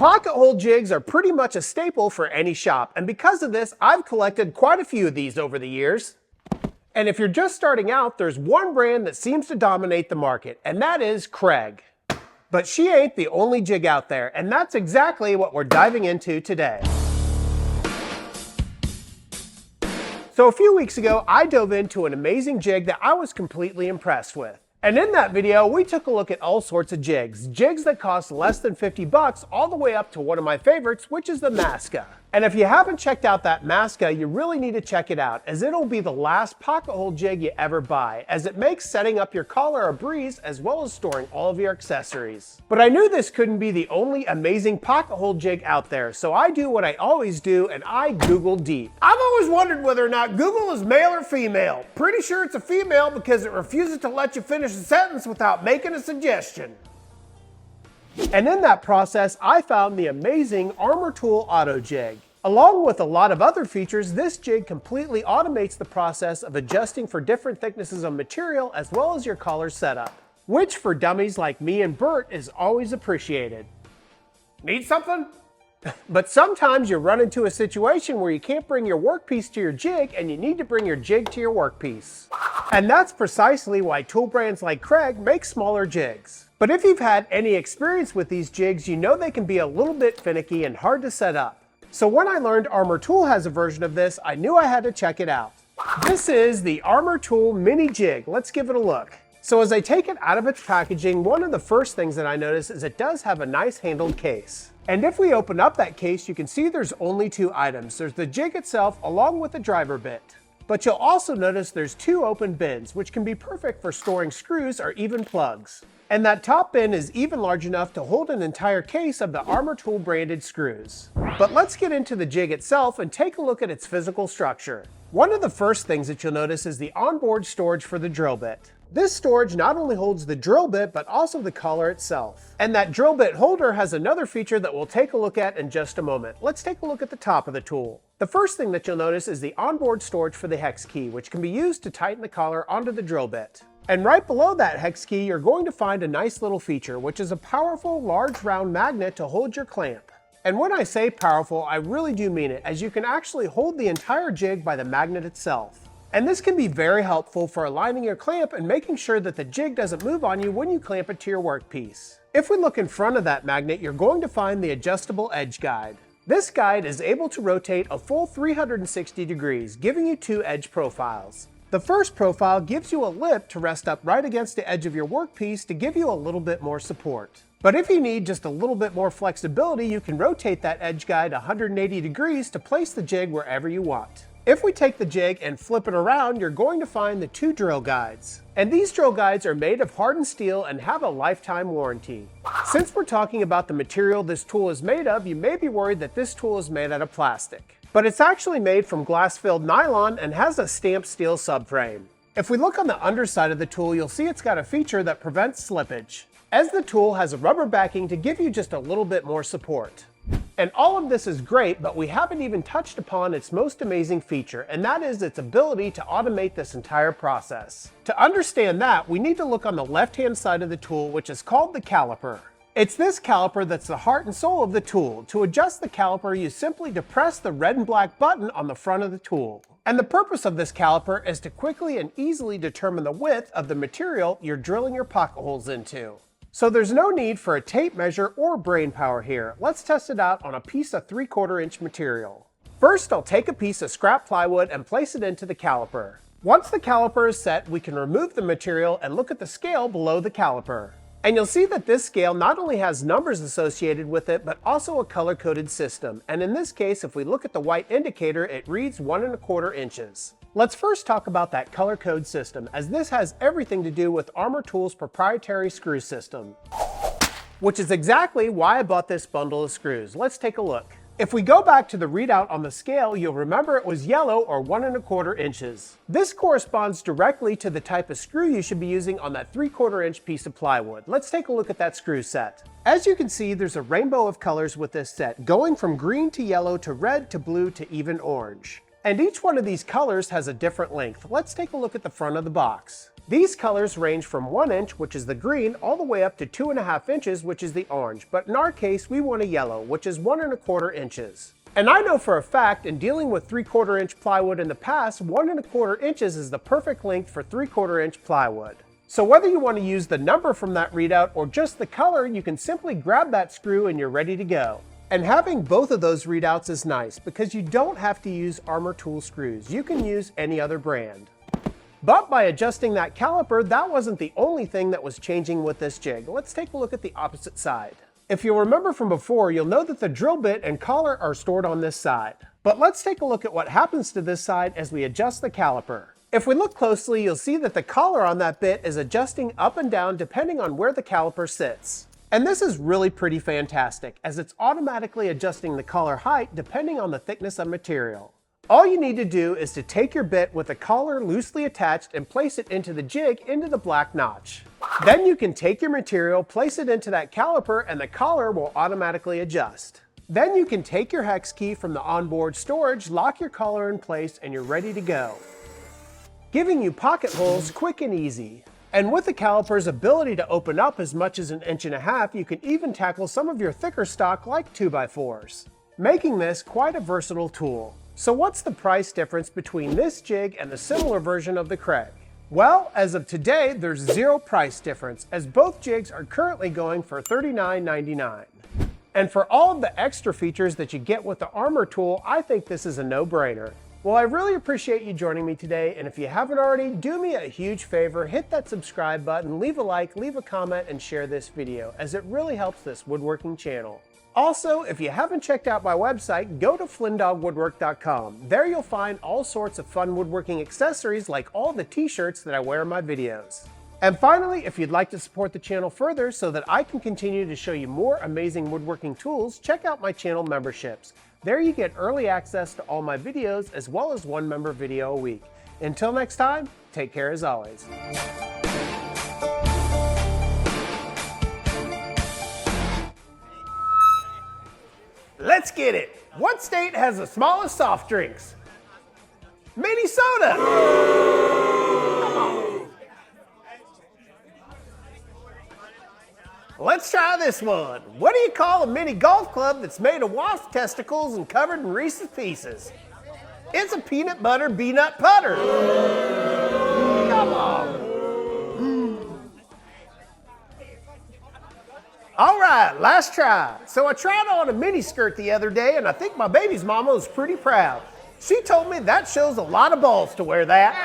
pocket hole jigs are pretty much a staple for any shop, and because of this, I've collected quite a few of these over the years. And if you're just starting out, there's one brand that seems to dominate the market, and that is Kreg. But she ain't the only jig out there, and that's exactly what we're diving into today. So a few weeks ago, I dove into an amazing jig that I was completely impressed with. And in that video, we took a look at all sorts of jigs. Jigs that cost less than 50 bucks, all the way up to one of my favorites, which is the Masca. And if you haven't checked out that Masca, you really need to check it out, as it'll be the last pocket hole jig you ever buy, as it makes setting up your collar a breeze, as well as storing all of your accessories. But I knew this couldn't be the only amazing pocket hole jig out there, so I do what I always do, and I Google deep. I've always wondered whether or not Google is male or female. Pretty sure it's a female because it refuses to let you finish a sentence without making a suggestion. And in that process, I found the amazing Armor Tool Auto Jig. Along with a lot of other features, this jig completely automates the process of adjusting for different thicknesses of material as well as your collar setup, which for dummies like me and Bert is always appreciated. Need something? But sometimes you run into a situation where you can't bring your workpiece to your jig and you need to bring your jig to your workpiece. And that's precisely why tool brands like Kreg make smaller jigs. But if you've had any experience with these jigs, you know they can be a little bit finicky and hard to set up. So when I learned Armor Tool has a version of this, I knew I had to check it out. This is the Armor Tool Mini Jig. Let's give it a look. So as I take it out of its packaging, one of the first things that I notice is it does have a nice handled case. And if we open up that case, you can see there's only two items. There's the jig itself along with the driver bit. But you'll also notice there's two open bins, which can be perfect for storing screws or even plugs. And that top bin is even large enough to hold an entire case of the Armor Tool branded screws. But let's get into the jig itself and take a look at its physical structure. One of the first things that you'll notice is the onboard storage for the drill bit. This storage not only holds the drill bit, but also the collar itself. And that drill bit holder has another feature that we'll take a look at in just a moment. Let's take a look at the top of the tool. The first thing that you'll notice is the onboard storage for the hex key, which can be used to tighten the collar onto the drill bit. And right below that hex key, you're going to find a nice little feature, which is a powerful, large round magnet to hold your clamp. And when I say powerful, I really do mean it, as you can actually hold the entire jig by the magnet itself. And this can be very helpful for aligning your clamp and making sure that the jig doesn't move on you when you clamp it to your workpiece. If we look in front of that magnet, you're going to find the adjustable edge guide. This guide is able to rotate a full 360 degrees, giving you two edge profiles. The first profile gives you a lip to rest up right against the edge of your workpiece to give you a little bit more support. But if you need just a little bit more flexibility, you can rotate that edge guide 180 degrees to place the jig wherever you want. If we take the jig and flip it around, you're going to find the two drill guides. And these drill guides are made of hardened steel and have a lifetime warranty. Since we're talking about the material this tool is made of, you may be worried that this tool is made out of plastic. But it's actually made from glass-filled nylon and has a stamped steel subframe. If we look on the underside of the tool, you'll see it's got a feature that prevents slippage, as the tool has a rubber backing to give you just a little bit more support. And all of this is great, but we haven't even touched upon its most amazing feature, and that is its ability to automate this entire process. To understand that, we need to look on the left-hand side of the tool, which is called the caliper. It's this caliper that's the heart and soul of the tool. To adjust the caliper, you simply depress the red and black button on the front of the tool. And the purpose of this caliper is to quickly and easily determine the width of the material you're drilling your pocket holes into. So there's no need for a tape measure or brain power here. Let's test it out on a piece of 3/4 inch material. First, I'll take a piece of scrap plywood and place it into the caliper. Once the caliper is set, we can remove the material and look at the scale below the caliper. And you'll see that this scale not only has numbers associated with it, but also a color-coded system. And in this case, if we look at the white indicator, it reads 1¼ inches. Let's first talk about that color code system, as this has everything to do with Armor Tool's proprietary screw system, which is exactly why I bought this bundle of screws. Let's take a look. If we go back to the readout on the scale, you'll remember it was yellow, or 1¼ inches. This corresponds directly to the type of screw you should be using on that 3/4 inch piece of plywood. Let's take a look at that screw set. As you can see, there's a rainbow of colors with this set, going from green to yellow to red to blue to even orange. And each one of these colors has a different length. Let's take a look at the front of the box. These colors range from 1 inch, which is the green, all the way up to 2.5 inches, which is the orange, but in our case we want a yellow, which is 1¼ inches. And I know for a fact, in dealing with 3/4 inch plywood in the past, 1¼ inches is the perfect length for 3/4 inch plywood. So whether you want to use the number from that readout or just the color, you can simply grab that screw and you're ready to go. And having both of those readouts is nice because you don't have to use Armor Tool screws. You can use any other brand. But by adjusting that caliper, that wasn't the only thing that was changing with this jig. Let's take a look at the opposite side. If you'll remember from before, you'll know that the drill bit and collar are stored on this side. But let's take a look at what happens to this side as we adjust the caliper. If we look closely, you'll see that the collar on that bit is adjusting up and down depending on where the caliper sits. And this is really pretty fantastic, as it's automatically adjusting the collar height depending on the thickness of material. All you need to do is to take your bit with the collar loosely attached and place it into the jig into the black notch. Then you can take your material, place it into that caliper, and the collar will automatically adjust. Then you can take your hex key from the onboard storage, lock your collar in place, and you're ready to go, giving you pocket holes quick and easy. And with the caliper's ability to open up as much as 1.5 inches, you can even tackle some of your thicker stock like 2x4s, making this quite a versatile tool. So what's the price difference between this jig and the similar version of the Kreg? Well, as of today, there's zero price difference, as both jigs are currently going for $39.99. And for all of the extra features that you get with the Armor Tool, I think this is a no-brainer. Well, I really appreciate you joining me today, and if you haven't already, do me a huge favor, hit that subscribe button, leave a like, leave a comment, and share this video, as it really helps this woodworking channel. Also, if you haven't checked out my website, go to FlynnDoggWoodwork.com. There you'll find all sorts of fun woodworking accessories like all the t-shirts that I wear in my videos. And finally, if you'd like to support the channel further so that I can continue to show you more amazing woodworking tools, check out my channel memberships. There you get early access to all my videos as well as one member video a week. Until next time, take care as always. Let's get it. What state has the smallest soft drinks? Minnesota. Come on. Let's try this one. What do you call a mini golf club that's made of wasp testicles and covered in Reese's Pieces? It's a peanut butter peanut putter. Come on. All right, last try. So I tried on a mini skirt the other day, and I think my baby's mama was pretty proud. She told me that shows a lot of balls to wear that.